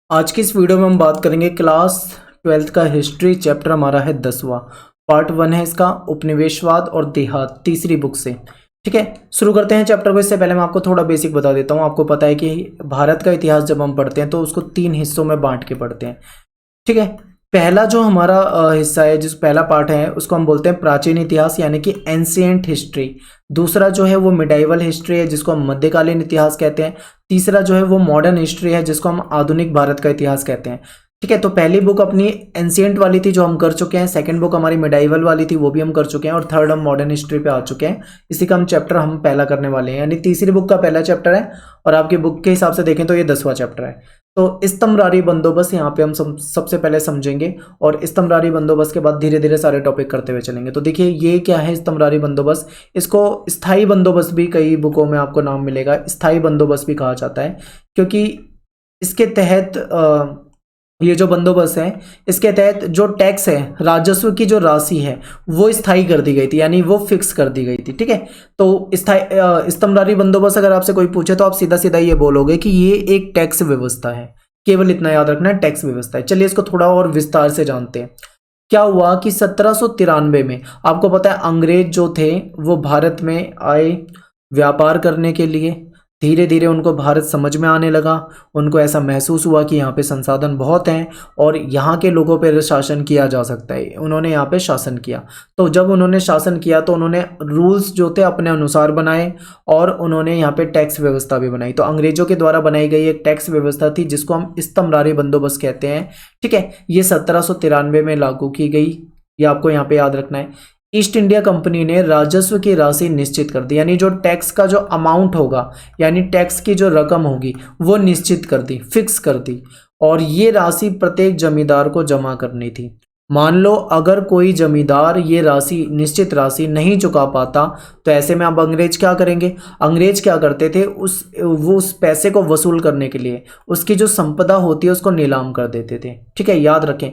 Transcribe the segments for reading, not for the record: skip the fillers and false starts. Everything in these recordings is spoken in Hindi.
आज की इस वीडियो में हम बात करेंगे क्लास 12th का हिस्ट्री चैप्टर हमारा है 10वां। पार्ट 1 है इसका उपनिवेशवाद और देहात, तीसरी बुक से। ठीक है, शुरू करते हैं चैप्टर को। इससे पहले मैं आपको थोड़ा बेसिक बता देता हूँ। आपको पता है कि भारत का इतिहास जब हम पढ़ते हैं तो उसको 3 हिस्सों में बांट के पढ़ते हैं। ठीक है, पहला जो हमारा हिस्सा है, जिस पहला पार्ट है उसको हम बोलते हैं प्राचीन इतिहास यानी कि एंशिएंट हिस्ट्री। दूसरा जो है वो मिडाइवल हिस्ट्री है जिसको हम मध्यकालीन इतिहास कहते हैं। तीसरा जो है वो मॉडर्न हिस्ट्री है जिसको हम आधुनिक भारत का इतिहास कहते हैं। ठीक है, तो पहली बुक अपनी एंशिएंट वाली थी जो हम कर चुके हैं, सेकंड बुक हमारी मिडाइवल वाली थी वो भी हम कर चुके हैं, और थर्ड हम मॉडर्न हिस्ट्री पे आ चुके हैं। इसी का हम चैप्टर हम पहला करने वाले हैं, यानी तीसरी बुक का पहला चैप्टर है और आपकी बुक के हिसाब से देखें तो ये 10वां चैप्टर है। तो स्तंभरारी बंदोबस्त यहाँ पे हम सबसे पहले समझेंगे और स्तंभरारी बंदोबस्त के बाद धीरे धीरे सारे टॉपिक करते हुए चलेंगे। तो देखिए ये क्या है स्तंभरारी बंदोबस्त। इसको स्थायी बंदोबस्त भी कई बुकों में आपको नाम मिलेगा, स्थायी बंदोबस्त भी कहा जाता है, क्योंकि इसके तहत ये जो बंदोबस्त है इसके तहत जो टैक्स है, राजस्व की जो राशि है वो स्थायी कर दी गई थी, यानी वो फिक्स कर दी गई थी। ठीक है, तो स्थायी स्तंभरारी बंदोबस्त अगर आपसे कोई पूछे तो आप सीधा सीधा ये बोलोगे कि ये एक टैक्स व्यवस्था है। केवल इतना याद रखना है, टैक्स व्यवस्था है। चलिए इसको थोड़ा और विस्तार से जानते हैं। क्या हुआ कि 1793 में आपको पता है अंग्रेज जो थे वो भारत में आए व्यापार करने के लिए। धीरे धीरे उनको भारत समझ में आने लगा, उनको ऐसा महसूस हुआ कि यहाँ पे संसाधन बहुत हैं और यहाँ के लोगों पर शासन किया जा सकता है। उन्होंने यहाँ पे शासन किया। तो जब उन्होंने शासन किया तो उन्होंने रूल्स जो थे अपने अनुसार बनाए और उन्होंने यहाँ पे टैक्स व्यवस्था भी बनाई। तो अंग्रेजों के द्वारा बनाई गई एक टैक्स व्यवस्था थी जिसको हम स्तंभरारी बंदोबस्त कहते हैं। ठीक है, ये 1793 में लागू की गई, ये आपको यहाँ पे याद रखना है। ईस्ट इंडिया कंपनी ने राजस्व की राशि निश्चित कर दी, यानी जो टैक्स का जो अमाउंट होगा, यानी टैक्स की जो रकम होगी वो निश्चित कर दी, फिक्स कर दी, और ये राशि प्रत्येक जमींदार को जमा करनी थी। मान लो अगर कोई जमींदार ये राशि, निश्चित राशि नहीं चुका पाता तो ऐसे में अब अंग्रेज क्या करेंगे? अंग्रेज क्या करते थे, उस पैसे को वसूल करने के लिए उसकी जो संपदा होती है उसको नीलाम कर देते थे। ठीक है, याद रखें,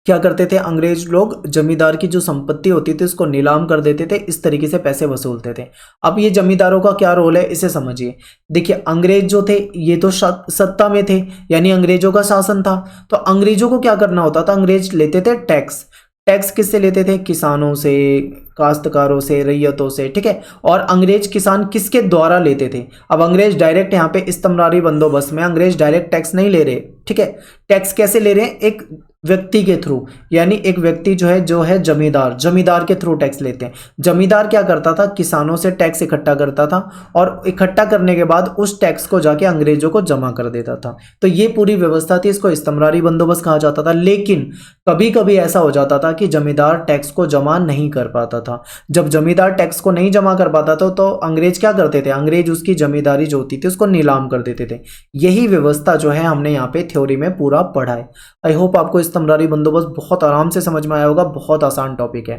क्या करते थे अंग्रेज लोग? जमींदार की जो संपत्ति होती थी उसको नीलाम कर देते थे, इस तरीके से पैसे वसूलते थे। अब ये जमींदारों का क्या रोल है इसे समझिए। देखिए अंग्रेज जो थे ये तो सत्ता में थे, यानी अंग्रेजों का शासन था। तो अंग्रेजों को क्या करना होता था? अंग्रेज लेते थे टैक्स। टैक्स किससे लेते थे? किसानों से, काश्तकारों से, रैयतों से। ठीक है, और अंग्रेज किसान किसके द्वारा लेते थे? अब अंग्रेज डायरेक्ट यहाँ पे स्तंभरारी बंदोबस्त में अंग्रेज डायरेक्ट टैक्स नहीं ले रहे। ठीक है, टैक्स कैसे ले रहे हैं? एक व्यक्ति के थ्रू, यानी एक व्यक्ति जो है जमींदार, जमींदार के थ्रू टैक्स लेते हैं। जमींदार क्या करता था? किसानों से टैक्स इकट्ठा करता था और इकट्ठा करने के बाद उस टैक्स को जाके अंग्रेजों को जमा कर देता था। तो ये पूरी व्यवस्था थी, इसको स्तंभरारी बंदोबस्त कहा जाता था। लेकिन कभी कभी ऐसा हो जाता था कि जमींदार टैक्स को जमा नहीं कर पाता था। जब जमींदार टैक्स को नहीं जमा कर पाता था तो अंग्रेज क्या करते थे? अंग्रेज उसकी जमींदारी जो होती थी उसको नीलाम कर देते थे। यही व्यवस्था जो है हमने यहाँ पे थ्योरी में पूरा पढ़ा है। आई होप आपको स्तंभरारी बंदोबस्त बहुत आराम से समझ में आया होगा, बहुत आसान टॉपिक है।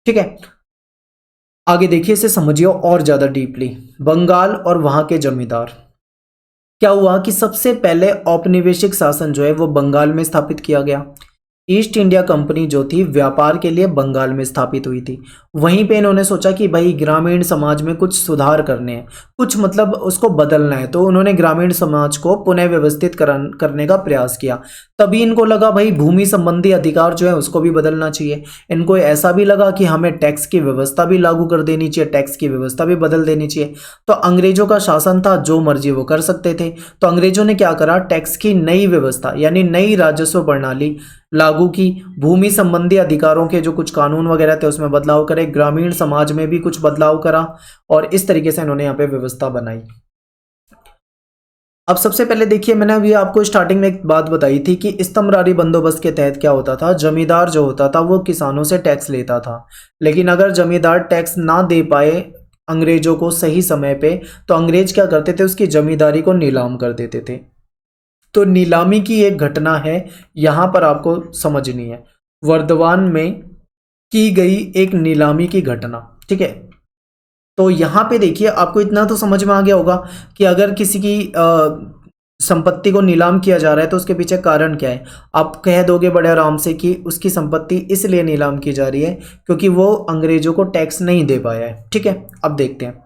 ठीक है, आगे देखिए, इसे समझिए और ज्यादा डीपली। बंगाल और वहां के जमींदार। क्या हुआ कि सबसे पहले औपनिवेशिक शासन जो है वो बंगाल में स्थापित किया गया। ईस्ट इंडिया कंपनी जो थी व्यापार के लिए बंगाल में स्थापित हुई थी। वहीं पे इन्होंने सोचा कि भाई ग्रामीण समाज में कुछ सुधार करने हैं, कुछ मतलब उसको बदलना है, तो उन्होंने ग्रामीण समाज को पुनः व्यवस्थित करने का प्रयास किया। तभी इनको लगा भाई भूमि संबंधी अधिकार जो है उसको भी बदलना चाहिए। इनको ऐसा भी लगा कि हमें टैक्स की व्यवस्था भी लागू कर देनी चाहिए, टैक्स की व्यवस्था भी बदल देनी चाहिए। तो अंग्रेजों का शासन था, जो मर्जी वो कर सकते थे। तो अंग्रेजों ने क्या करा? टैक्स की नई व्यवस्था यानी नई राजस्व प्रणाली लागू की। भूमि संबंधी अधिकारों के जो कुछ कानून वगैरह थे उसमें बदलाव करे, ग्रामीण समाज में भी कुछ बदलाव करा और इस तरीके से इन्होंने यहाँ पे व्यवस्था बनाई। अब सबसे पहले देखिए, मैंने अभी आपको स्टार्टिंग में एक बात बताई थी कि स्तंभरारी बंदोबस्त के तहत क्या होता था? जमींदार जो होता था वो किसानों से टैक्स लेता था, लेकिन अगर जमींदार टैक्स ना दे पाए अंग्रेजों को सही समय पे तो अंग्रेज क्या करते थे? उसकी जमींदारी को नीलाम कर देते थे। तो नीलामी की एक घटना है, यहां पर आपको समझनी है। वर्धमान में की गई एक नीलामी की घटना। ठीक है, तो यहां पे देखिए आपको इतना तो समझ में आ गया होगा कि अगर किसी की संपत्ति को नीलाम किया जा रहा है तो उसके पीछे कारण क्या है। आप कह दोगे बड़े आराम से कि उसकी संपत्ति इसलिए नीलाम की जा रही है क्योंकि वो अंग्रेजों को टैक्स नहीं दे पाया है। ठीक है, अब देखते हैं।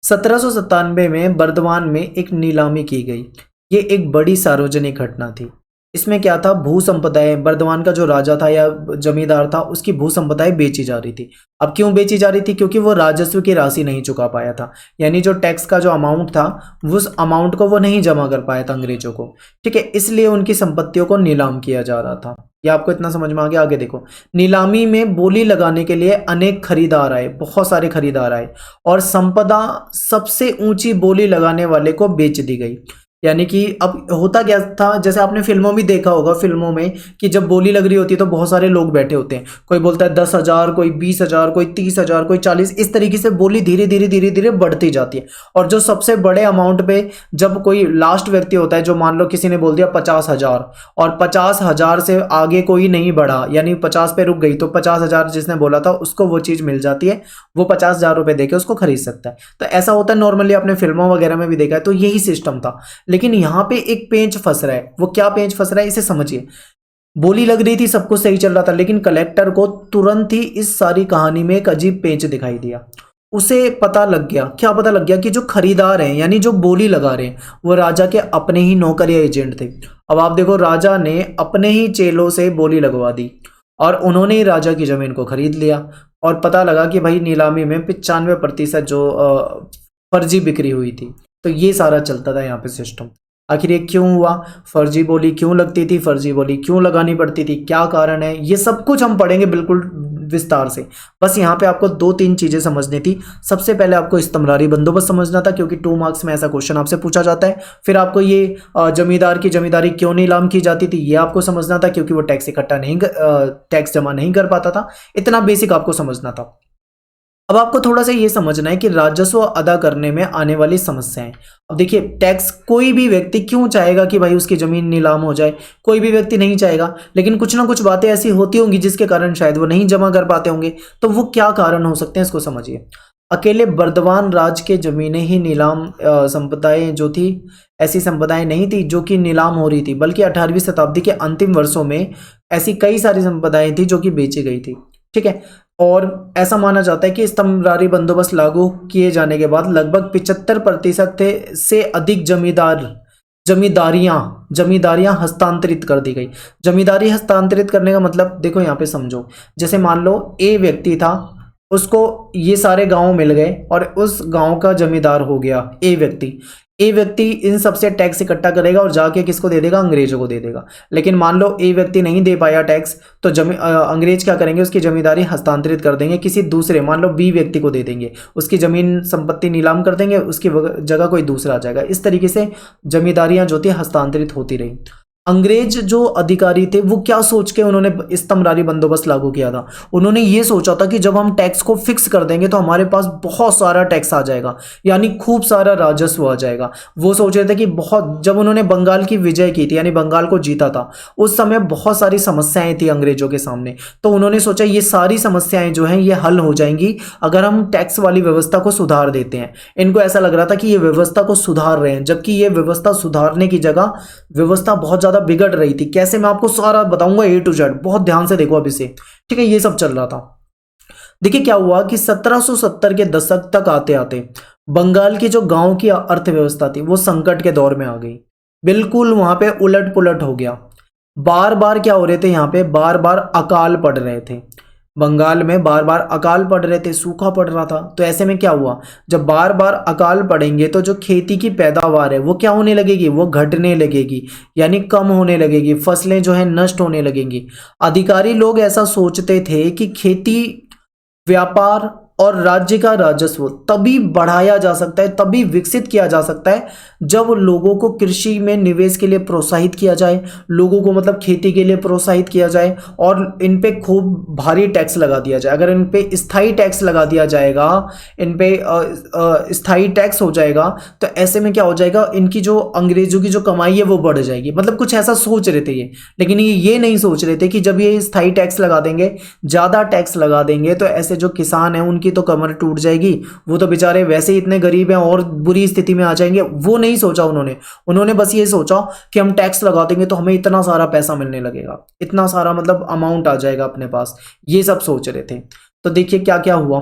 1797 में बर्धमान में एक नीलामी की गई। ये एक बड़ी सार्वजनिक घटना थी। इसमें क्या था, भू संपदाएं, बर्दवान का जो राजा था या जमींदार था उसकी भू संपदाएं बेची जा रही थी। अब क्यों बेची जा रही थी? क्योंकि वो राजस्व की राशि नहीं चुका पाया था, यानी जो टैक्स का जो अमाउंट था उस अमाउंट को वो नहीं जमा कर पाया था अंग्रेजों को, ठीक है, इसलिए उनकी संपत्तियों को नीलाम किया जा रहा था। ये आपको इतना समझ में आ गया? आगे देखो, नीलामी में बोली लगाने के लिए अनेक खरीदार आए, बहुत सारे खरीदार आए और संपदा सबसे ऊंची बोली लगाने वाले को बेच दी गई। यानी कि अब होता क्या था, जैसे आपने फिल्मों में देखा होगा, फिल्मों में कि जब बोली लग रही होती है तो बहुत सारे लोग बैठे होते हैं, कोई बोलता है 10,000, कोई 20,000, कोई 30,000, कोई 40, इस तरीके से बोली धीरे धीरे धीरे धीरे बढ़ती जाती है। और जो सबसे बड़े अमाउंट पे जब कोई लास्ट व्यक्ति होता है, जो मान लो किसी ने बोल दिया 50,000 और 50,000 से आगे कोई नहीं बढ़ा, यानी 50 पे रुक गई, तो 50,000 जिसने बोला था उसको वो चीज़ मिल जाती है, वो 50,000 रुपये देके उसको खरीद सकता है। तो ऐसा होता है नॉर्मली, आपने फिल्मों वगैरह में भी देखा है, तो यही सिस्टम था। लेकिन यहां पे एक पेंच फंस रहा है। वो क्या पेंच फंस रहा है, इसे समझिए। बोली लग रही थी, सब कुछ सही चल रहा था, लेकिन कलेक्टर को तुरंत ही इस सारी कहानी में एक अजीब पेंच दिखाई दिया। उसे पता लग गया, क्या पता लग गया, कि जो खरीदार हैं यानी जो बोली लगा रहे हैं वो राजा के अपने ही नौकर या एजेंट थे। अब आप देखो, राजा ने अपने ही चेलों से बोली लगवा दी और उन्होंने ही राजा की जमीन को खरीद लिया। और पता लगा कि भाई नीलामी में 95% जो फर्जी बिक्री हुई थी। तो ये सारा चलता था यहाँ पे सिस्टम। आखिर ये क्यों हुआ, फर्जी बोली क्यों लगती थी, फर्जी बोली क्यों लगानी पड़ती थी, क्या कारण है, ये सब कुछ हम पढ़ेंगे बिल्कुल विस्तार से। बस यहाँ पे आपको 2-3 चीजें समझनी थी। सबसे पहले आपको इस्तमरारी बंदोबस्त समझना था, क्योंकि 2 मार्क्स में ऐसा क्वेश्चन आपसे पूछा जाता है। फिर आपको ये जमींदार की जमींदारी क्यों नीलाम की जाती थी, ये आपको समझना था, क्योंकि वो टैक्स जमा नहीं कर पाता था। इतना बेसिक आपको समझना था। अब आपको थोड़ा सा ये समझना है कि राजस्व अदा करने में आने वाली समस्याएं। अब देखिए, टैक्स कोई भी व्यक्ति क्यों चाहेगा कि भाई उसकी जमीन नीलाम हो जाए? कोई भी व्यक्ति नहीं चाहेगा, लेकिन कुछ ना कुछ बातें ऐसी होती होंगी जिसके कारण शायद वो नहीं जमा कर पाते होंगे। तो वो क्या कारण हो सकते हैं, इसको समझिए। अकेले बर्दवान राज के जमीनें ही नीलाम संपदाएं जो थी, ऐसी संपदाएं नहीं थी जो कि नीलाम हो रही थी, बल्कि 18वीं शताब्दी के अंतिम वर्षों में ऐसी कई सारी संपदाएं थी जो कि बेची गई थी, ठीक है। और ऐसा माना जाता है कि इस्तमरारी बंदोबस्त लागू किए जाने के बाद लगभग 75% से अधिक जमींदारियां हस्तांतरित कर दी गई। जमींदारी हस्तांतरित करने का मतलब देखो यहाँ पे समझो, जैसे मान लो ए व्यक्ति था, उसको ये सारे गांव मिल गए और उस गांव का जमींदार हो गया ए व्यक्ति इन सबसे टैक्स इकट्ठा करेगा और जाके किसको दे देगा, अंग्रेजों को दे देगा। लेकिन मान लो ए व्यक्ति नहीं दे पाया टैक्स, तो अंग्रेज क्या करेंगे, उसकी जमींदारी हस्तांतरित कर देंगे किसी दूसरे, मान लो बी व्यक्ति को दे देंगे, उसकी जमीन संपत्ति नीलाम कर देंगे, उसकी जगह कोई दूसरा आ जाएगा। इस तरीके से जमींदारियां जो थी हस्तांतरित होती रही। अंग्रेज जो अधिकारी थे वो क्या सोच के उन्होंने इस्तमरारी बंदोबस्त लागू किया था, उन्होंने ये सोचा था कि जब हम टैक्स को फिक्स कर देंगे तो हमारे पास बहुत सारा टैक्स आ जाएगा, यानी खूब सारा राजस्व आ जाएगा। वो सोच रहे थे कि बहुत, जब उन्होंने बंगाल की विजय की थी यानी बंगाल को जीता था, उस समय बहुत सारी समस्याएं थी अंग्रेजों के सामने। तो उन्होंने सोचा ये सारी समस्याएं जो हैं ये हल हो जाएंगी अगर हम टैक्स वाली व्यवस्था को सुधार देते हैं। इनको ऐसा लग रहा था कि ये व्यवस्था को सुधार रहे हैं, जबकि ये व्यवस्था सुधारने की जगह व्यवस्था बहुत ज्यादा बिगड़ रही थी। कैसे, मैं आपको सारा बताऊंगा A to Z, बहुत ध्यान से देखो अब इसे, ठीक है। ये सब चल रहा था। देखिए क्या हुआ कि 1770 के दशक तक आते आते बंगाल की जो गांव की अर्थव्यवस्था थी वो संकट के दौर में आ गई। बिल्कुल वहां पे उलट पुलट हो गया। बार बार क्या हो रहे थे, यहाँ पे बार बार अकाल पड़ रहे थे। बंगाल में बार बार अकाल पड़ रहे थे, सूखा पड़ रहा था। तो ऐसे में क्या हुआ, जब बार बार अकाल पड़ेंगे तो जो खेती की पैदावार है वो क्या होने लगेगी, वो घटने लगेगी, यानी कम होने लगेगी, फसलें जो है नष्ट होने लगेंगी। अधिकारी लोग ऐसा सोचते थे कि खेती, व्यापार और राज्य का राजस्व तभी बढ़ाया जा सकता है, तभी विकसित किया जा सकता है जब लोगों को कृषि में निवेश के लिए प्रोत्साहित किया जाए, लोगों को मतलब खेती के लिए प्रोत्साहित किया जाए और इन पे खूब भारी टैक्स लगा दिया जाए। अगर इन पे स्थायी टैक्स लगा दिया जाएगा, इन पे स्थायी टैक्स हो जाएगा, तो ऐसे में क्या हो जाएगा, इनकी जो अंग्रेजों की जो कमाई है वो बढ़ जाएगी। मतलब कुछ ऐसा सोच रहे थे ये, लेकिन ये नहीं सोच रहे थे कि जब ये स्थायी टैक्स लगा देंगे, ज़्यादा टैक्स लगा देंगे, तो ऐसे जो किसान हैं उनकी तो कमर टूट जाएगी, वो तो बेचारे वैसे ही इतने गरीब हैं और बुरी स्थिति में आ जाएंगे। वो नहीं सोचा उन्होंने बस ये सोचा कि हम टैक्स लगा देंगे तो हमें इतना सारा पैसा मिलने लगेगा, इतना सारा मतलब अमाउंट आ जाएगा अपने पास, ये सब सोच रहे थे। तो देखिए क्या क्या हुआ,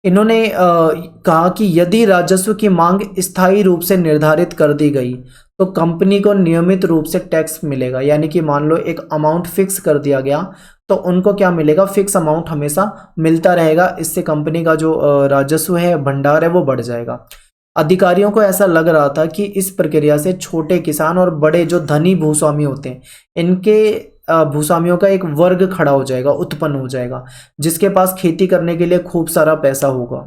इन्होंने कहा कि यदि राजस्व की मांग स्थायी रूप से निर्धारित कर दी गई तो कंपनी को नियमित रूप से टैक्स मिलेगा। यानी कि मान लो एक अमाउंट फिक्स कर दिया गया तो उनको क्या मिलेगा, फिक्स अमाउंट हमेशा मिलता रहेगा। इससे कंपनी का जो राजस्व है, भंडार है, वो बढ़ जाएगा। अधिकारियों को ऐसा लग रहा था कि इस प्रक्रिया से छोटे किसान और बड़े जो धनी भूस्वामी होते हैं, इनके भूस्वामियों का एक वर्ग खड़ा हो जाएगा, उत्पन्न हो जाएगा, जिसके पास खेती करने के लिए खूब सारा पैसा होगा,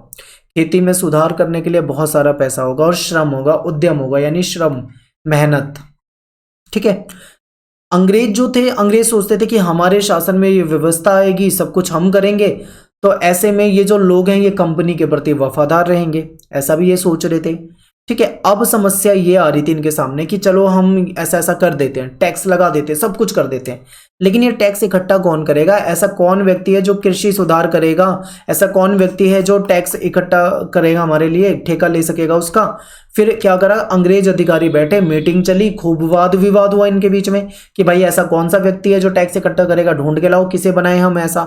खेती में सुधार करने के लिए बहुत सारा पैसा होगा, और श्रम होगा, उद्यम होगा, यानी श्रम, मेहनत। ठीक है। अंग्रेज जो थे, अंग्रेज सोचते थे कि हमारे शासन में ये व्यवस्था आएगी, सब कुछ हम करेंगे, तो ऐसे में ये जो लोग हैं ये कंपनी के प्रति वफादार रहेंगे, ऐसा भी ये सोच रहे थे। ठीक है। अब समस्या ये आ रही थी इनके सामने कि चलो हम ऐसा ऐसा कर देते हैं, टैक्स लगा देते हैं, सब कुछ कर देते हैं, लेकिन ये टैक्स इकट्ठा कौन करेगा? ऐसा कौन व्यक्ति है जो कृषि सुधार करेगा? ऐसा कौन व्यक्ति है जो टैक्स इकट्ठा करेगा हमारे लिए, ठेका ले सकेगा उसका? फिर क्या करा, अंग्रेज अधिकारी बैठे, मीटिंग चली, खूब वाद विवाद हुआ इनके बीच में कि भाई ऐसा कौन सा व्यक्ति है जो टैक्स इकट्ठा करेगा, ढूंढ के लाओ, किसे बनाए हम ऐसा।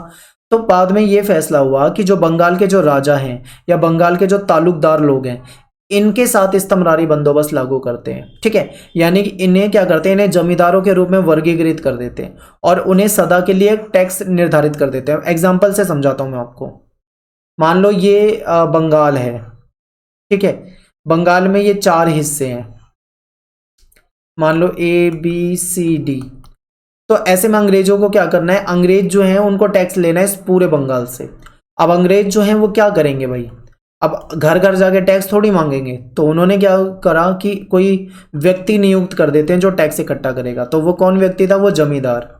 तो बाद में ये फैसला हुआ कि जो बंगाल के जो राजा हैं या बंगाल के जो तालुकदार लोग हैं, इनके साथ स्तंभरारी बंदोबस्त लागू करते हैं। ठीक है। यानी कि इन्हें क्या करते हैं, इन्हें जमींदारों के रूप में वर्गीकृत कर देते हैं और उन्हें सदा के लिए टैक्स निर्धारित कर देते हैं। एग्जाम्पल से समझाता हूं मैं आपको। मान लो ये बंगाल है। ठीक है। बंगाल में ये 4 हिस्से हैं, मान लो ABCD। तो ऐसे में अंग्रेजों को क्या करना है, अंग्रेज जो है उनको टैक्स लेना है इस पूरे बंगाल से। अब अंग्रेज जो है वो क्या करेंगे भाई, अब घर घर जाके टैक्स थोड़ी मांगेंगे, तो उन्होंने क्या करा कि कोई व्यक्ति नियुक्त कर देते हैं जो टैक्स इकट्ठा करेगा। तो वो कौन व्यक्ति था, वो जमींदार।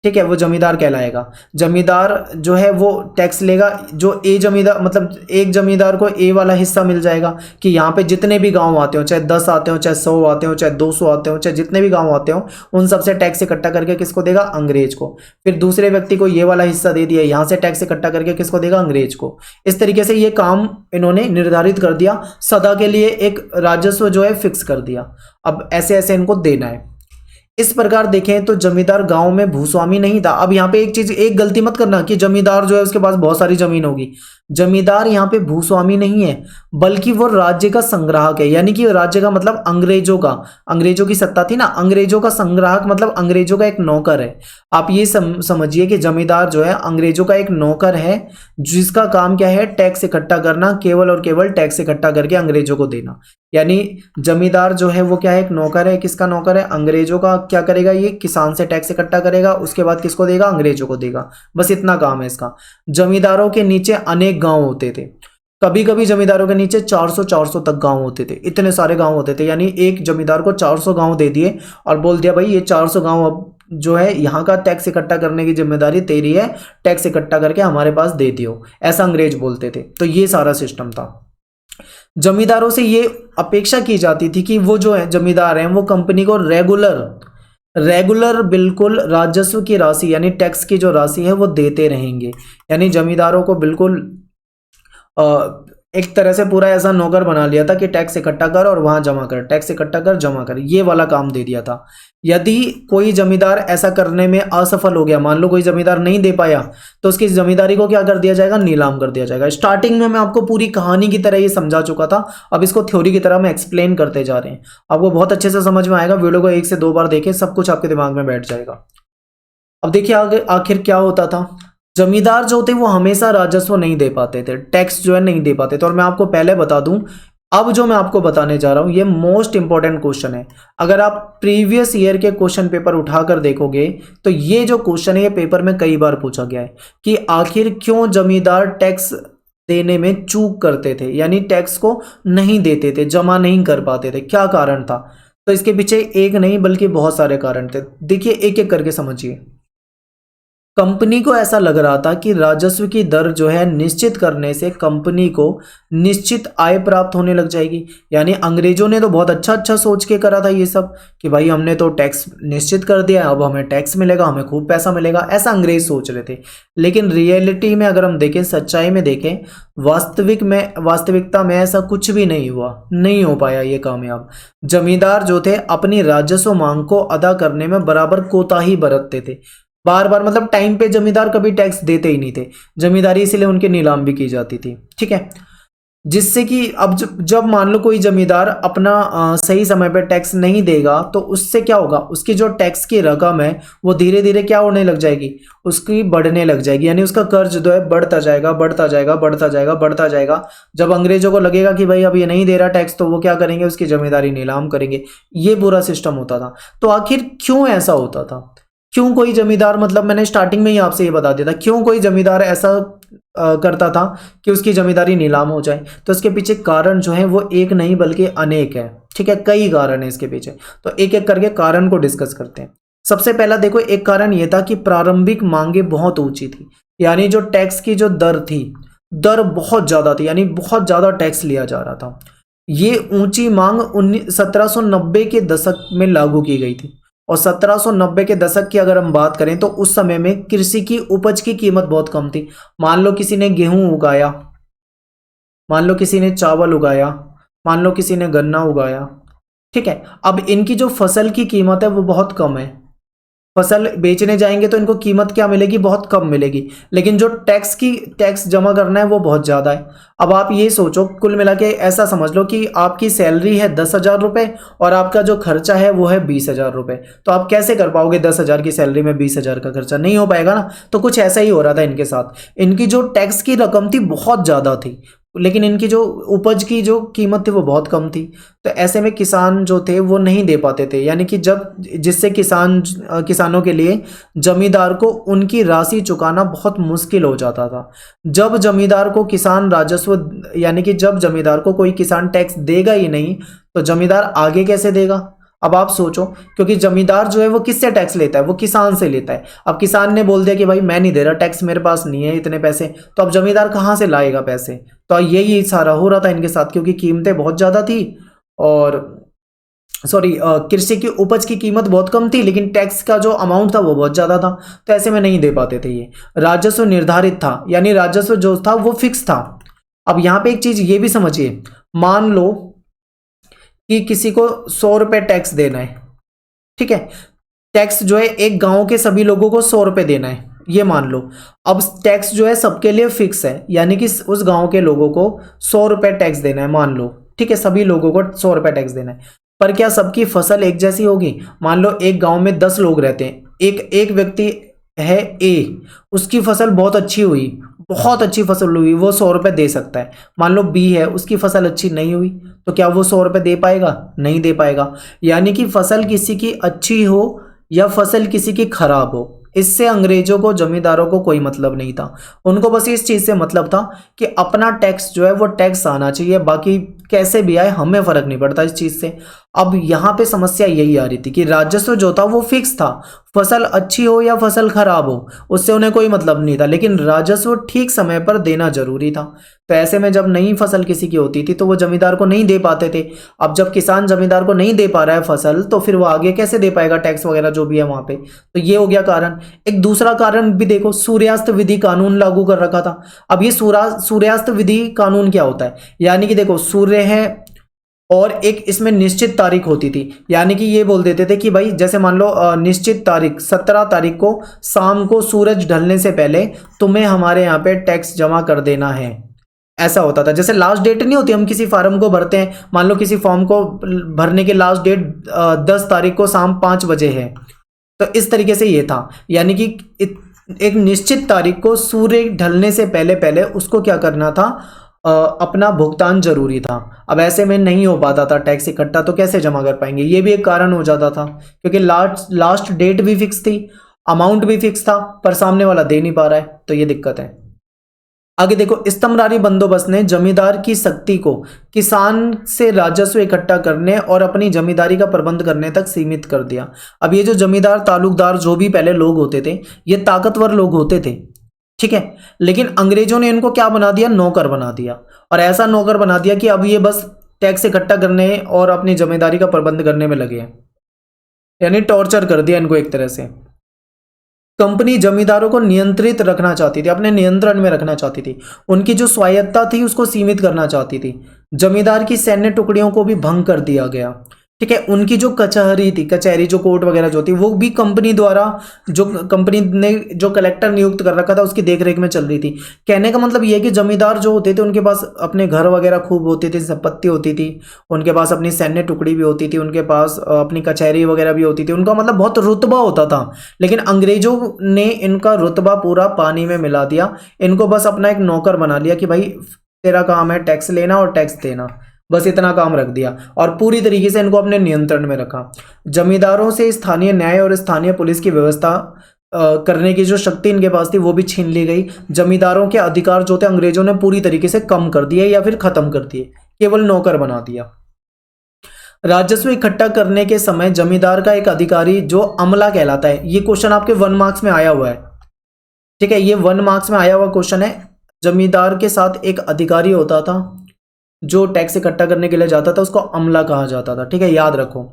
ठीक है। वो जमींदार कहलाएगा। जमींदार जो है वो टैक्स लेगा। जो ए जमींदार, मतलब एक जमींदार को ए वाला हिस्सा मिल जाएगा कि यहाँ पे जितने भी गांव आते हो, चाहे 10 आते हो, चाहे 100 आते हो, चाहे 200 आते हो, चाहे जितने भी गांव आते हो, उन सबसे टैक्स इकट्ठा करके किसको देगा, अंग्रेज को। फिर दूसरे व्यक्ति को ये वाला हिस्सा दे दिया, यहाँ से टैक्स इकट्ठा करके किसको देगा, अंग्रेज को। इस तरीके से ये काम इन्होंने निर्धारित कर दिया, सदा के लिए एक राजस्व जो है फिक्स कर दिया। अब ऐसे ऐसे इनको देना है। इस प्रकार देखें तो जमींदार गांव में भूस्वामी नहीं था। अब यहाँ पे एक चीज, एक गलती मत करना कि जमींदार जो है उसके पास बहुत सारी जमीन होगी। जमींदार यहाँ पे भूस्वामी नहीं है, बल्कि वो राज्य का संग्राहक है। यानी कि राज्य का मतलब अंग्रेजों का, अंग्रेजों की सत्ता थी ना, अंग्रेजों का संग्राहक मतलब अंग्रेजों का एक नौकर है। आप ये समझिए कि जमींदार जो है अंग्रेजों का एक नौकर है, जिसका काम क्या है, टैक्स इकट्ठा करना, केवल और केवल टैक्स इकट्ठा करके अंग्रेजों को देना। यानी जमींदार जो है वो क्या है, एक नौकर है। किसका नौकर है, अंग्रेजों का। क्या करेगा, ये किसान से टैक्स इकट्ठा करेगा, उसके बाद किसको देगा, अंग्रेजों को देगा। बस इतना काम है इसका। जमींदारों के नीचे अनेक गांव होते थे। कभी कभी जमींदारों के नीचे 400 तक गांव होते थे, इतने सारे गांव होते थे। यानी एक जमींदार को 400 गांव दे दिए और बोल दिया भाई ये 400 गांव अब जो है यहाँ का टैक्स इकट्ठा करने की जिम्मेदारी तेरी है, टैक्स इकट्ठा करके हमारे पास दे दियो, ऐसा अंग्रेज बोलते थे। तो ये सारा सिस्टम था। जमींदारों से ये अपेक्षा की जाती थी कि वो जो है जमींदार हैं वो कंपनी को रेगुलर बिल्कुल राजस्व की राशि यानी टैक्स की जो राशि है वो देते रहेंगे। यानी जमींदारों को बिल्कुल एक तरह से पूरा ऐसा नौकर बना लिया था कि टैक्स इकट्ठा कर और वहां जमा कर, टैक्स इकट्ठा कर जमा कर, ये वाला काम दे दिया था। यदि कोई जमींदार ऐसा करने में असफल हो गया, मान लो कोई जमींदार नहीं दे पाया, तो उसकी जमींदारी को क्या कर दिया जाएगा, नीलाम कर दिया जाएगा। स्टार्टिंग में मैं आपको पूरी कहानी की तरह ये समझा चुका था, अब इसको थ्योरी की तरह मैं एक्सप्लेन करते जा रहे हैं। आपको बहुत अच्छे से समझ में आएगा, वीडियो को 1 से 2 बार देखें, सब कुछ आपके दिमाग में बैठ जाएगा। अब देखिए आगे आखिर क्या होता था। जमींदार जो थे वो हमेशा राजस्व नहीं दे पाते थे, टैक्स जो है नहीं दे पाते थे। और मैं आपको पहले बता दूं, अब जो मैं आपको बताने जा रहा हूं ये मोस्ट इंपॉर्टेंट क्वेश्चन है। अगर आप प्रीवियस ईयर के क्वेश्चन पेपर उठाकर देखोगे तो ये जो क्वेश्चन है ये पेपर में कई बार पूछा गया है कि आखिर क्यों जमींदार टैक्स देने में चूक करते थे, यानी टैक्स को नहीं देते थे, जमा नहीं कर पाते थे, क्या कारण था। तो इसके पीछे एक नहीं बल्कि बहुत सारे कारण थे। देखिए एक एक करके समझिए। कंपनी को ऐसा लग रहा था कि राजस्व की दर जो है निश्चित करने से कंपनी को निश्चित आय प्राप्त होने लग जाएगी। यानी अंग्रेजों ने तो बहुत अच्छा सोच के करा था ये सब कि भाई हमने तो टैक्स निश्चित कर दिया, अब हमें टैक्स मिलेगा, हमें खूब पैसा मिलेगा, ऐसा अंग्रेज सोच रहे थे। लेकिन रियलिटी में अगर हम देखें, सच्चाई में देखें, वास्तविकता में ऐसा कुछ भी नहीं हुआ, नहीं हो पाया ये कामयाब। जमींदार जो थे अपनी राजस्व मांग को अदा करने में बराबर कोताही बरतते थे। बार बार, मतलब टाइम पे जमींदार कभी टैक्स देते ही नहीं थे, जमींदारी इसीलिए उनकी नीलाम भी की जाती थी। ठीक है, जिससे कि अब जब मान लो कोई जमींदार अपना सही समय पे टैक्स नहीं देगा तो उससे क्या होगा, उसकी जो टैक्स की रकम है वो धीरे धीरे क्या होने लग जाएगी, उसकी बढ़ने लग जाएगी, यानी उसका कर्ज जो है बढ़ता जाएगा बढ़ता जाएगा बढ़ता जाएगा बढ़ता जाएगा। जब अंग्रेजों को लगेगा कि भाई अब ये नहीं दे रहा टैक्स, तो वो क्या करेंगे, उसकी जमींदारी नीलाम करेंगे। ये पूरा सिस्टम होता था। तो आखिर क्यों ऐसा होता था, क्यों कोई जमींदार, मतलब मैंने स्टार्टिंग में ही आपसे ये बता दिया था, क्यों कोई जमींदार ऐसा करता था कि उसकी जमींदारी नीलाम हो जाए। तो इसके पीछे कारण जो है वो एक नहीं बल्कि अनेक है। ठीक है, कई कारण है इसके पीछे, तो एक एक करके कारण को डिस्कस करते हैं। सबसे पहला देखो, एक कारण ये था कि प्रारंभिक मांगे बहुत ऊंची थी, यानी जो टैक्स की जो दर थी, दर बहुत ज्यादा थी, यानी बहुत ज्यादा टैक्स लिया जा रहा था। ये ऊंची मांग 1790 के दशक में लागू की गई थी। और 1790 के दशक की अगर हम बात करें तो उस समय में कृषि की उपज की कीमत बहुत कम थी। मान लो किसी ने गेहूं उगाया, मान लो किसी ने चावल उगाया, मान लो किसी ने गन्ना उगाया। ठीक है, अब इनकी जो फसल की कीमत है वो बहुत कम है। फसल बेचने जाएंगे तो इनको कीमत क्या मिलेगी, बहुत कम मिलेगी, लेकिन जो टैक्स जमा करना है वो बहुत ज़्यादा है। अब आप ये सोचो, कुल मिला के ऐसा समझ लो कि आपकी सैलरी है 10,000 रुपये और आपका जो खर्चा है वो है 20,000 रुपये। तो आप कैसे कर पाओगे 10,000 की सैलरी में 20,000 का खर्चा, नहीं हो पाएगा ना। तो कुछ ऐसा ही हो रहा था इनके साथ। इनकी जो टैक्स की रकम थी बहुत ज़्यादा थी, लेकिन इनकी जो उपज की जो कीमत थी वो बहुत कम थी। तो ऐसे में किसान जो थे वो नहीं दे पाते थे, यानी कि जिससे किसानों के लिए जमींदार को उनकी राशि चुकाना बहुत मुश्किल हो जाता था। जब जमींदार को किसान राजस्व, यानी कि जब जमींदार को कोई किसान टैक्स देगा ही नहीं तो जमींदार आगे कैसे देगा। अब आप सोचो, क्योंकि जमींदार जो है वो किससे टैक्स लेता है, वो किसान से लेता है। अब किसान ने बोल दिया कि भाई मैं नहीं दे रहा टैक्स, मेरे पास नहीं है इतने पैसे, तो अब जमींदार कहाँ से लाएगा पैसे। तो यही सारा हो रहा था इनके साथ, क्योंकि कीमतें बहुत ज़्यादा थी और कृषि की उपज की कीमत बहुत कम थी, लेकिन टैक्स का जो अमाउंट था वो बहुत ज़्यादा था। तो ऐसे में नहीं दे पाते थे ये। राजस्व निर्धारित था, यानी राजस्व जो था वो फिक्स था। अब यहाँ पे एक चीज़ ये भी समझिए, मान लो कि किसी को 100 रुपये टैक्स देना है। ठीक है, टैक्स जो है एक गांव के सभी लोगों को 100 रुपये देना है, ये मान लो। अब टैक्स जो है सबके लिए फिक्स है, यानी कि उस गांव के लोगों को 100 रुपये टैक्स देना है, मान लो। ठीक है, सभी लोगों को 100 रुपये टैक्स देना है। पर क्या सबकी फसल एक जैसी होगी। मान लो एक गांव में 10 लोग रहते हैं, एक व्यक्ति है ए, उसकी फसल बहुत अच्छी हुई, बहुत अच्छी फसल हुई, वो 100 रुपये दे सकता है। मान लो बी है, उसकी फसल अच्छी नहीं हुई, तो क्या वो 100 रुपये दे पाएगा, नहीं दे पाएगा। यानी कि फसल किसी की अच्छी हो या फसल किसी की खराब हो, इससे अंग्रेजों को, जमींदारों को कोई मतलब नहीं था। उनको बस इस चीज़ से मतलब था कि अपना टैक्स जो है वो टैक्स आना चाहिए, बाकी कैसे भी आए हमें फ़र्क नहीं पड़ता इस चीज़ से। अब यहाँ पे समस्या यही आ रही थी कि राजस्व जो था वो फिक्स था, फसल अच्छी हो या फसल खराब हो उससे उन्हें कोई मतलब नहीं था, लेकिन राजस्व ठीक समय पर देना जरूरी था। तो ऐसे में जब नई फसल किसी की होती थी तो वो जमींदार को नहीं दे पाते थे। अब जब किसान जमींदार को नहीं दे पा रहा है फसल, तो फिर वो आगे कैसे दे पाएगा टैक्स वगैरह जो भी है वहां पे। तो ये हो गया कारण। एक दूसरा कारण भी देखो, सूर्यास्त विधि कानून लागू कर रखा था। अब ये सूर्यास्त विधि कानून क्या होता है, यानी कि देखो सूर्य है और एक इसमें निश्चित तारीख होती थी, यानी कि ये बोल देते थे कि भाई जैसे मान लो निश्चित तारीख 17 तारीख को शाम को सूरज ढलने से पहले तुम्हें हमारे यहाँ पे टैक्स जमा कर देना है। ऐसा होता था, जैसे लास्ट डेट नहीं होती, हम किसी फॉर्म को भरते हैं, मान लो किसी फॉर्म को भरने की लास्ट डेट 10 तारीख को शाम 5 बजे है, तो इस तरीके से ये था। यानी कि एक निश्चित तारीख को सूर्य ढलने से पहले पहले उसको क्या करना था, अपना भुगतान जरूरी था। अब ऐसे में नहीं हो पाता था टैक्स इकट्ठा, तो कैसे जमा कर पाएंगे, ये भी एक कारण हो जाता था, क्योंकि लास्ट डेट भी फिक्स थी, अमाउंट भी फिक्स था, पर सामने वाला दे नहीं पा रहा है, तो ये दिक्कत है। आगे देखो, स्तंभरारी बंदोबस्त ने जमींदार की शक्ति को किसान से राजस्व इकट्ठा करने और अपनी जमींदारी का प्रबंध करने तक सीमित कर दिया। अब ये जो जमींदार, तालुकदार, जो भी पहले लोग होते थे, ये ताकतवर लोग होते थे, ठीक है, लेकिन अंग्रेजों ने इनको क्या बना दिया, नौकर बना दिया। और ऐसा नौकर बना दिया कि अब ये बस टैक्स इकट्ठा करने और अपनी जमींदारी का प्रबंध करने में लगे हैं, यानी टॉर्चर कर दिया इनको एक तरह से। कंपनी जमींदारों को नियंत्रित रखना चाहती थी, अपने नियंत्रण में रखना चाहती थी, उनकी जो स्वायत्ता थी उसको सीमित करना चाहती थी। जमींदार की सैन्य टुकड़ियों को भी भंग कर दिया गया। ठीक है। उनकी जो कचहरी थी, कचहरी जो कोर्ट वगैरह जो थी, वो भी कंपनी द्वारा, जो कंपनी ने जो कलेक्टर नियुक्त कर रखा था उसकी देखरेख में चल रही थी। कहने का मतलब ये है कि जमींदार जो होते थे उनके पास अपने घर वगैरह खूब होते थे, संपत्ति होती थी, उनके पास अपनी सैन्य टुकड़ी भी होती थी, उनके पास अपनी कचहरी वगैरह भी होती थी, उनका मतलब बहुत रुतबा होता था। लेकिन अंग्रेजों ने इनका रुतबा पूरा पानी में मिला दिया, इनको बस अपना एक नौकर बना लिया कि भाई तेरा काम है टैक्स लेना और टैक्स देना, बस इतना काम रख दिया और पूरी तरीके से इनको अपने नियंत्रण में रखा। जमींदारों से स्थानीय न्याय और स्थानीय पुलिस की व्यवस्था करने की जो शक्ति इनके पास थी वो भी छीन ली गई। जमींदारों के अधिकार जो थे अंग्रेजों ने पूरी तरीके से कम कर दिए या फिर खत्म कर दिए, केवल नौकर बना दिया। राजस्व इकट्ठा करने के समय जमींदार का एक अधिकारी जो अमला कहलाता है, ये क्वेश्चन आपके 1 मार्क्स में आया हुआ है, ठीक है, ये 1 मार्क्स में आया हुआ क्वेश्चन है। जमींदार के साथ एक अधिकारी होता था जो टैक्स इकट्ठा करने के लिए जाता था, उसको अमला कहा जाता था, ठीक है, याद रखो।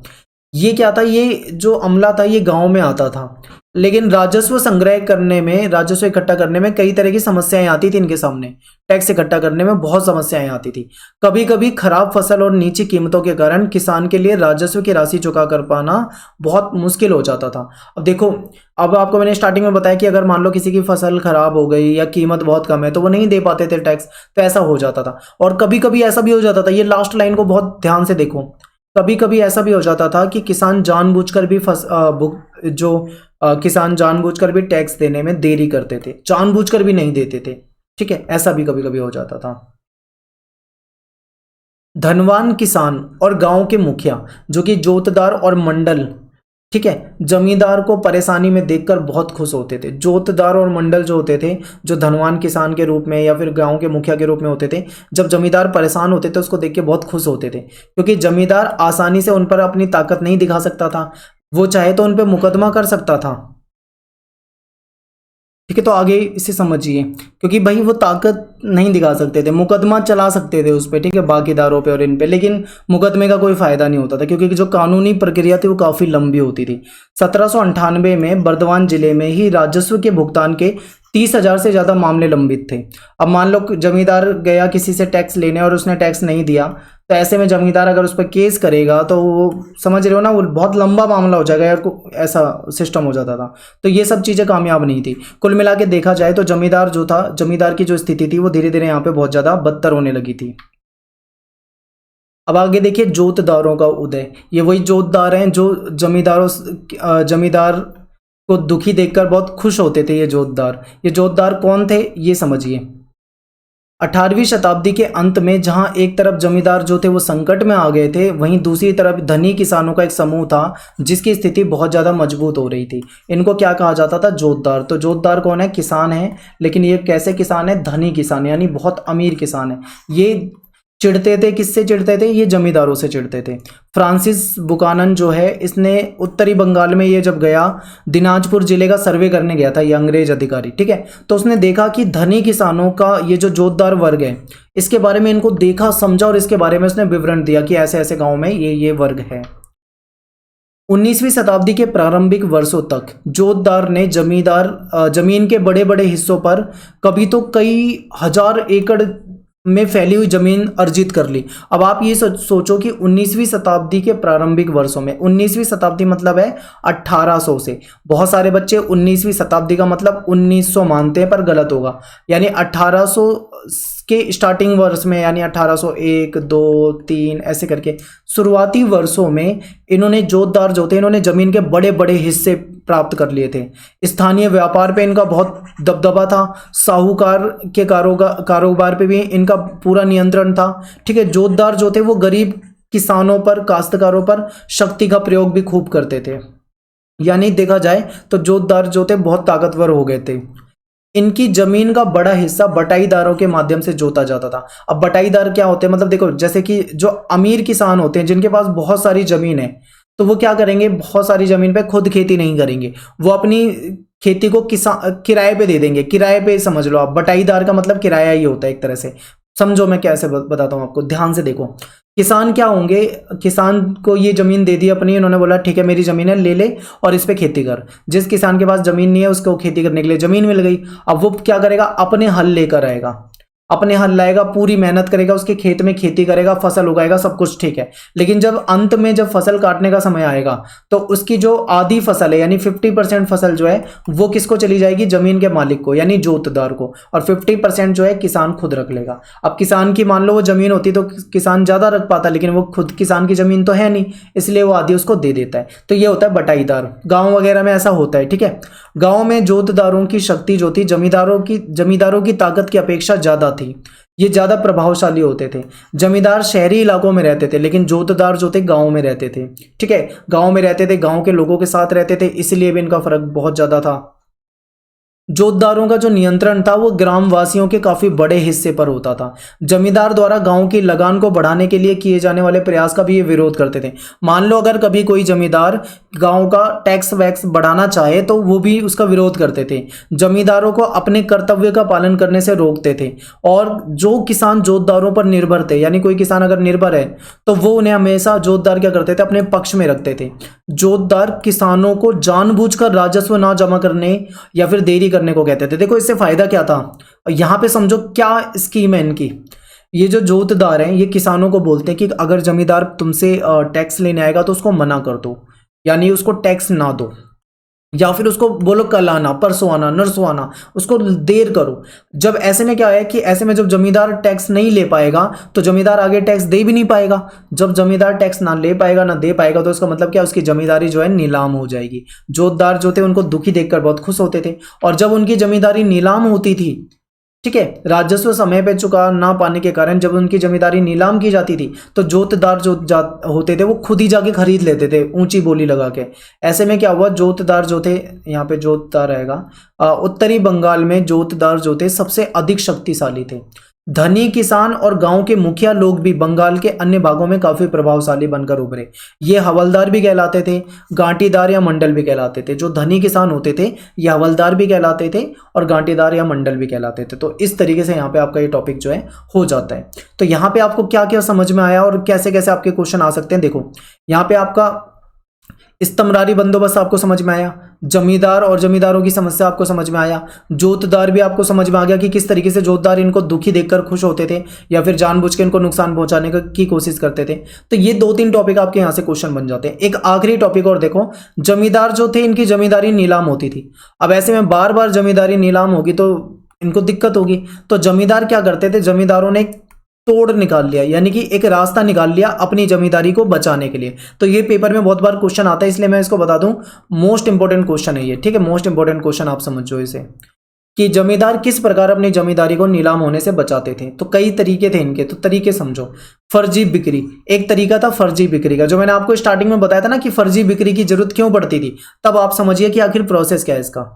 ये क्या था, ये जो अमला था ये गांव में आता था, लेकिन राजस्व संग्रह करने में, राजस्व इकट्ठा करने में कई तरह की समस्याएं आती थी इनके सामने। टैक्स इकट्ठा करने में बहुत समस्याएं आती थी। कभी कभी खराब फसल और नीची कीमतों के कारण किसान के लिए राजस्व की राशि चुका कर पाना बहुत मुश्किल हो जाता था। अब देखो, अब आपको मैंने स्टार्टिंग में बताया कि अगर मान लो किसी की फसल खराब हो गई या कीमत बहुत कम है तो वो नहीं दे पाते थे टैक्स, तो ऐसा हो जाता था। और कभी कभी ऐसा भी हो जाता था, ये लास्ट लाइन को बहुत ध्यान से देखो, कभी कभी ऐसा भी हो जाता था कि किसान जानबूझकर भी किसान जानबूझकर भी टैक्स देने में देरी करते थे, जानबूझकर भी नहीं देते थे, ठीक है, ऐसा भी कभी कभी हो जाता था। धनवान किसान और गांव के मुखिया जो कि जोतदार और मंडल, ठीक है, जमींदार को परेशानी में देखकर बहुत खुश होते थे। जोतदार और मंडल जो होते थे, जो धनवान किसान के रूप में या फिर गांव के मुखिया के रूप में होते थे, जब जमींदार परेशान होते थे उसको देख के बहुत खुश होते थे, क्योंकि जमींदार आसानी से उन पर अपनी ताकत नहीं दिखा सकता था, वो चाहे तो उन पर मुकदमा कर सकता था, ठीक है। तो आगे इसे समझिए, क्योंकि भाई वो ताकत नहीं दिखा सकते थे, मुकदमा चला सकते थे उस पर, ठीक है, बाकीदारों पे और इन पे, लेकिन मुकदमे का कोई फायदा नहीं होता था क्योंकि जो कानूनी प्रक्रिया थी वो काफ़ी लंबी होती थी। 1798 में बर्दवान जिले में ही राजस्व के भुगतान के 30,000 से ज़्यादा मामले लंबित थे। अब मान लो जमींदार गया किसी से टैक्स लेने और उसने टैक्स नहीं दिया, तो ऐसे में जमींदार अगर उस पर केस करेगा तो वो, समझ रहे हो ना, वो बहुत लंबा मामला हो जाएगा यार, ऐसा सिस्टम हो जाता था। तो ये सब चीज़ें कामयाब नहीं थी। कुल मिला के देखा जाए तो जमींदार जो था, जमींदार की जो स्थिति थी वो धीरे धीरे यहाँ पे बहुत ज़्यादा बदतर होने लगी थी। अब आगे देखिए, जोतदारों का उदय। ये वही जोतदार हैं जो जमींदार को दुखी देखकर बहुत खुश होते थे। ये जोतदार कौन थे, ये समझिए। 18वीं शताब्दी के अंत में जहां एक तरफ जमींदार जो थे वो संकट में आ गए थे, वहीं दूसरी तरफ धनी किसानों का एक समूह था जिसकी स्थिति बहुत ज़्यादा मजबूत हो रही थी। इनको क्या कहा जाता था, जोतदार। तो जोतदार कौन है, किसान है, लेकिन ये कैसे किसान है, धनी किसान, यानी बहुत अमीर किसान है। ये चिढ़ते थे, किससे चिढ़ते थे, ये जमींदारों से चिढ़ते थे। फ्रांसिस बुकानन जो है, इसने उत्तरी बंगाल में ये जब गया, दिनाजपुर जिले का सर्वे करने गया था ये अंग्रेज अधिकारी, ठीक है, तो उसने देखा कि धनी किसानों का ये जो जोतदार वर्ग है, इसके बारे में इनको देखा, समझा और इसके बारे में उसने विवरण दिया कि ऐसे ऐसे गाँव में ये वर्ग है। 19वीं शताब्दी के प्रारंभिक वर्षों तक जोतदार ने जमीन के बड़े बड़े हिस्सों पर, कभी तो कई हजार एकड़ में फैली हुई जमीन अर्जित कर ली। अब आप ये सोचो कि 19वीं शताब्दी के प्रारंभिक वर्षों में, 19वीं शताब्दी मतलब है 1800 से, बहुत सारे बच्चे 19वीं शताब्दी का मतलब 1900 मानते हैं पर गलत होगा, यानी 1800 के स्टार्टिंग वर्ष में, यानी 1801, 2, 3 ऐसे करके शुरुआती वर्षों में इन्होंने जोतदार जो थे, इन्होंने जमीन के बड़े बड़े हिस्से प्राप्त कर लिए थे। स्थानीय व्यापार पे इनका बहुत दबदबा था, साहूकार के कारोबार पे भी इनका पूरा नियंत्रण था, ठीक है। जोतदार जो थे वो गरीब किसानों पर, काश्तकारों पर शक्ति का प्रयोग भी खूब करते थे, यानी देखा जाए तो जोतदार जो थे बहुत ताकतवर हो गए थे। इनकी जमीन का बड़ा हिस्सा बटाईदारों के माध्यम से जोता जाता था। अब बटाईदार क्या होते हैं, मतलब देखो, जैसे कि जो अमीर किसान होते हैं जिनके पास बहुत सारी जमीन है, तो वो क्या करेंगे, बहुत सारी जमीन पे खुद खेती नहीं करेंगे, वो अपनी खेती को किराए पे दे देंगे। किराए पे समझ लो आप, बटाईदार का मतलब किराया ही होता है एक तरह से। समझो मैं कैसे बताता हूँ आपको, ध्यान से देखो। किसान क्या होंगे, किसान को ये जमीन दे दी अपनी, उन्होंने बोला ठीक है मेरी जमीन है, ले ले और इस पे खेती कर। जिस किसान के पास जमीन नहीं है उसको खेती करने के लिए जमीन मिल गई, अब वो क्या करेगा, अपने हल लेकर आएगा, अपने हल लाएगा, पूरी मेहनत करेगा, उसके खेत में खेती करेगा, फसल उगाएगा, सब कुछ ठीक है। लेकिन जब अंत में जब फसल काटने का समय आएगा तो उसकी जो आधी फसल है यानी 50% फसल जो है वो किसको चली जाएगी? जमीन के मालिक को यानी जोतदार को, और 50% जो है किसान खुद रख लेगा। अब किसान की मान लो वो जमीन होती तो किसान ज्यादा रख पाता, लेकिन वो खुद किसान की जमीन तो है नहीं, इसलिए वो आधी उसको दे देता है। तो ये होता है बटाईदार। गांव वगैरह में ऐसा होता है, ठीक है। गांव में जोतदारों की शक्ति जो थी जमींदारों की ताकत की अपेक्षा ज्यादा थी, ये ज्यादा प्रभावशाली होते थे। जमींदार शहरी इलाकों में रहते थे, लेकिन जोतदार जो थे गांव में रहते थे, ठीक है। गांव में रहते थे, गांव के लोगों के साथ रहते थे, इसलिए भी इनका फर्क बहुत ज्यादा था। जोतदारों का जो नियंत्रण था वो ग्रामवासियों के काफी बड़े हिस्से पर होता था। जमींदार द्वारा गांव की लगान को बढ़ाने के लिए किए जाने वाले प्रयास का भी ये विरोध करते थे। मान लो अगर कभी कोई जमींदार गांव का टैक्स वैक्स बढ़ाना चाहे तो वो भी उसका विरोध करते थे। जमींदारों को अपने कर्तव्य का पालन करने से रोकते थे। और जो किसान जोतदारों पर निर्भर थे, यानी कोई किसान अगर निर्भर है तो वो उन्हें हमेशा जोतदार क्या करते थे? अपने पक्ष में रखते थे। जोतदार किसानों को जानबूझकर राजस्व ना जमा करने या फिर देरी करने को कहते थे। देखो इससे फायदा क्या था, यहां पे समझो क्या स्कीम है इनकी। ये जो जोतदार हैं ये किसानों को बोलते हैं कि अगर जमींदार तुमसे टैक्स लेने आएगा तो उसको मना कर दो, यानी उसको टैक्स ना दो, या फिर उसको बोलो कल आना, परसों आना, नरसों आना, उसको देर करो। जब ऐसे में क्या है कि ऐसे में जब जमींदार टैक्स नहीं ले पाएगा तो जमींदार आगे टैक्स दे भी नहीं पाएगा। जब जमींदार टैक्स ना ले पाएगा ना दे पाएगा तो इसका मतलब क्या? उसकी जमींदारी जो है नीलाम हो जाएगी। जोतदार जो थे उनको दुखी देखकर बहुत खुश होते थे, और जब उनकी जमींदारी नीलाम होती थी, ठीक है, राजस्व समय पे चुका ना पाने के कारण जब उनकी जमींदारी नीलाम की जाती थी तो जोतदार जो होते थे वो खुद ही जाके खरीद लेते थे ऊंची बोली लगा के। ऐसे में क्या हुआ? जोतदार जो थे, यहाँ पे जोतदार रहेगा, उत्तरी बंगाल में जोतदार जो थे सबसे अधिक शक्तिशाली थे। धनी किसान और गांव के मुखिया लोग भी बंगाल के अन्य भागों में काफी प्रभावशाली बनकर उभरे। ये हवलदार भी कहलाते थे, गांटीदार या मंडल भी कहलाते थे। जो धनी किसान होते थे ये हवलदार भी कहलाते थे और गांटीदार या मंडल भी कहलाते थे। तो इस तरीके से यहाँ पे आपका ये टॉपिक जो है हो जाता है। तो यहाँ पे आपको क्या क्या समझ में आया और कैसे कैसे आपके क्वेश्चन आ सकते हैं? देखो यहाँ पे आपका इस्तमरारी बंदोबस्त आपको समझ में आया, जमींदार और जमींदारों की समस्या आपको समझ में आया, जोतदार भी आपको समझ में आ गया कि किस तरीके से जोतदार इनको दुखी देखकर खुश होते थे या फिर जानबूझ के इनको नुकसान पहुंचाने की कोशिश करते थे। तो ये 2-3 टॉपिक आपके यहाँ से क्वेश्चन बन जाते हैं। एक आखिरी टॉपिक और देखो, जमींदार जो थे इनकी जमींदारी नीलाम होती थी। अब ऐसे में बार बार जमींदारी नीलाम होगी तो इनको दिक्कत होगी। तो जमींदार क्या करते थे? जमींदारों ने तोड़ निकाल लिया, यानी कि एक रास्ता निकाल लिया अपनी जमींदारी को बचाने के लिए। तो ये पेपर में बहुत बार क्वेश्चन आता है, इसलिए मैं इसको बता दूं, मोस्ट इंपोर्टेंट क्वेश्चन है ये, ठीक है। मोस्ट इंपोर्टेंट क्वेश्चन आप समझो इसे, कि जमींदार किस प्रकार अपनी जमींदारी को नीलाम होने से बचाते थे। तो कई तरीके थे इनके, तो तरीके समझो। फर्जी बिक्री एक तरीका था, फर्जी बिक्री का, जो मैंने आपको स्टार्टिंग में बताया था ना कि फर्जी बिक्री की जरूरत क्यों पड़ती थी, तब आप समझिए कि आखिर प्रोसेस क्या है इसका।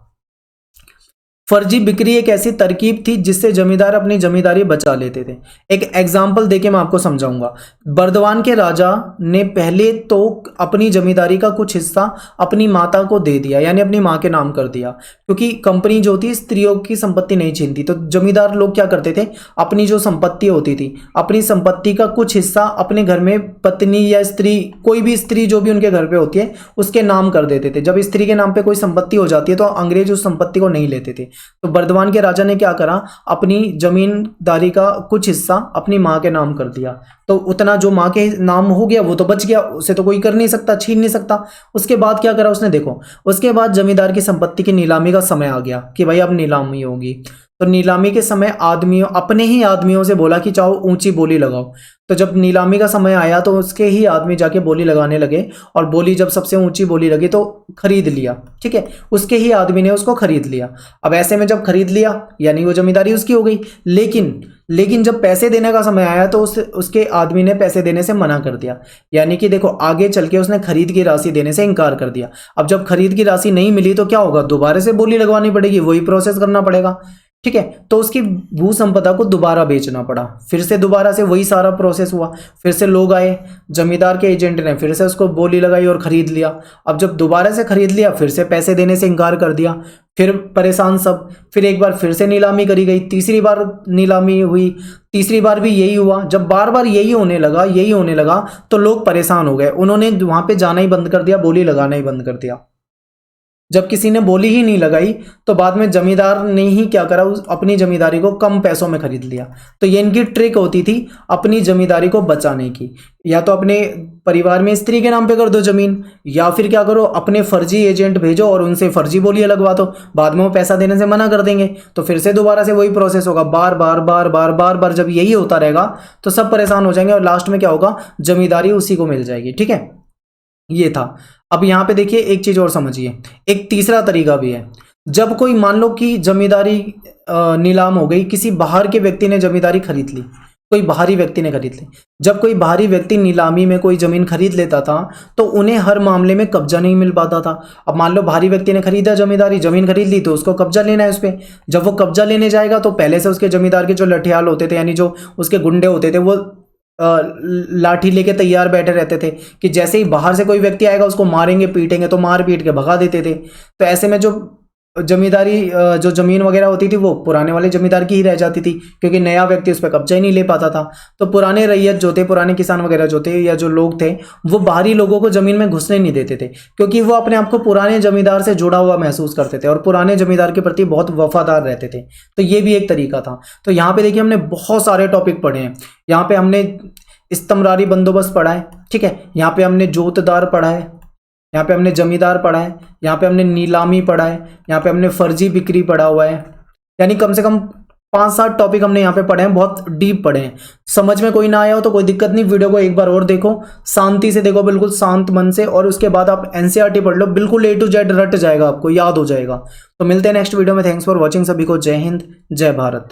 फर्जी बिक्री एक ऐसी तरकीब थी जिससे जमींदार अपनी जमींदारी बचा लेते थे। एक एग्जाम्पल देके मैं आपको समझाऊंगा। बर्दवान के राजा ने पहले तो अपनी जमींदारी का कुछ हिस्सा अपनी माता को दे दिया, यानी अपनी माँ के नाम कर दिया, क्योंकि कंपनी जो थी स्त्रियों की संपत्ति नहीं छीनती। तो जमींदार लोग क्या करते थे? अपनी जो संपत्ति होती थी, अपनी संपत्ति का कुछ हिस्सा अपने घर में पत्नी या स्त्री, कोई भी स्त्री जो भी उनके घर पे होती है उसके नाम कर देते थे। जब स्त्री के नाम पे कोई संपत्ति हो जाती है तो अंग्रेज उस संपत्ति को नहीं लेते थे। तो बर्दवान के राजा ने क्या करा? अपनी जमींदारी का कुछ हिस्सा अपनी माँ के नाम कर दिया। तो उतना जो माँ के नाम हो गया वो तो बच गया, उसे तो कोई कर नहीं सकता, छीन नहीं सकता। उसके बाद क्या करा उसने? देखो, उसके बाद जमींदार की संपत्ति की नीलामी का समय आ गया कि भाई अब नीलामी होगी। तो नीलामी के समय आदमियों, अपने ही आदमियों से बोला कि चाहो ऊंची बोली लगाओ। तो जब नीलामी का समय आया तो उसके ही आदमी जाके बोली लगाने लगे, और बोली जब सबसे ऊंची बोली लगी तो खरीद लिया, ठीक है। उसके ही आदमी ने उसको खरीद लिया। अब ऐसे में जब खरीद लिया यानी वो जमींदारी उसकी हो गई। लेकिन जब पैसे देने का समय आया तो उसके आदमी ने पैसे देने से मना कर दिया, यानी कि देखो आगे चल के उसने खरीद की राशि देने से इनकार कर दिया। अब जब खरीद की राशि नहीं मिली तो क्या होगा? दोबारा से बोली लगवानी पड़ेगी, वही प्रोसेस करना पड़ेगा, ठीक है। तो उसकी भू संपदा को दोबारा बेचना पड़ा, फिर से दोबारा से वही सारा प्रोसेस हुआ। फिर से लोग आए, जमींदार के एजेंट ने फिर से उसको बोली लगाई और खरीद लिया। अब जब दोबारा से खरीद लिया फिर से पैसे देने से इनकार कर दिया, फिर परेशान सब। फिर एक बार फिर से नीलामी करी गई, तीसरी बार नीलामी हुई, तीसरी बार भी यही हुआ। जब बार बार यही होने लगा तो लोग परेशान हो गए, उन्होंने वहां पे जाना ही बंद कर दिया, बोली लगाना ही बंद कर दिया। जब किसी ने बोली ही नहीं लगाई तो बाद में जमींदार ने ही क्या करा, अपनी जमींदारी को कम पैसों में खरीद लिया। तो ये इनकी ट्रिक होती थी अपनी जमींदारी को बचाने की। या तो अपने परिवार में स्त्री के नाम पे कर दो जमीन, या फिर क्या करो, अपने फर्जी एजेंट भेजो और उनसे फर्जी बोलियां लगवा दो, बाद में वो पैसा देने से मना कर देंगे तो फिर से दोबारा से वही प्रोसेस होगा। बार बार बार बार बार बार जब यही होता रहेगा तो सब परेशान हो जाएंगे और लास्ट में क्या होगा, जमींदारी उसी को मिल जाएगी। ठीक है, ये था। अब यहाँ पे देखिए एक चीज और समझिए, एक तीसरा तरीका भी है। जब कोई मान लो कि जमींदारी नीलाम हो गई, किसी बाहर के व्यक्ति ने जमींदारी खरीद ली, कोई बाहरी व्यक्ति ने खरीद ली। जब कोई बाहरी व्यक्ति नीलामी में कोई जमीन खरीद लेता था तो उन्हें हर मामले में कब्जा नहीं मिल पाता था। अब मान लो बाहरी व्यक्ति ने खरीदा जमींदारी, जमीन खरीद ली तो उसको कब्जा लेना है उस पर। जब वो कब्जा लेने जाएगा तो पहले से उसके जमींदार के जो लठियाल होते थे, यानी जो उसके गुंडे होते थे, वो लाठी लेके तैयार बैठे रहते थे कि जैसे ही बाहर से कोई व्यक्ति आएगा उसको मारेंगे पीटेंगे, तो मार पीट के भगा देते थे। तो ऐसे में जो जमींदारी जो जमीन वगैरह होती थी वो पुराने वाले जमींदार की ही रह जाती थी, क्योंकि नया व्यक्ति उस पर कब्जा ही नहीं ले पाता था। तो पुराने रैयत जो थे, पुराने किसान वगैरह जो थे या जो लोग थे, वो बाहरी लोगों को जमीन में घुसने नहीं देते थे, क्योंकि वो अपने आप को पुराने जमींदार से जुड़ा हुआ महसूस करते थे और पुराने जमींदार के प्रति बहुत वफादार रहते थे। तो ये भी एक तरीका था। तो यहाँ पे देखिए हमने बहुत सारे टॉपिक पढ़े हैं। यहाँ पे हमने इस्तमरारी बंदोबस्त पढ़ा है, ठीक है, यहाँ पे हमने जोतदार पढ़ा है, यहाँ पे हमने जमींदार पढ़ा है, यहाँ पे हमने नीलामी पढ़ा है, यहाँ पे हमने फर्जी बिक्री पढ़ा हुआ है। यानी कम से कम 5-7 टॉपिक हमने यहाँ पे पढ़े हैं, बहुत डीप पढ़े हैं। समझ में कोई ना आया हो तो कोई दिक्कत नहीं, वीडियो को एक बार और देखो, शांति से देखो, बिल्कुल शांत मन से, और उसके बाद आप एनसीईआरटी पढ़ लो, बिल्कुल A to Z रट जाएगा, आपको याद हो जाएगा। तो मिलते हैं नेक्स्ट वीडियो में। थैंक्स फॉर वॉचिंग, सभी को जय हिंद, जय भारत।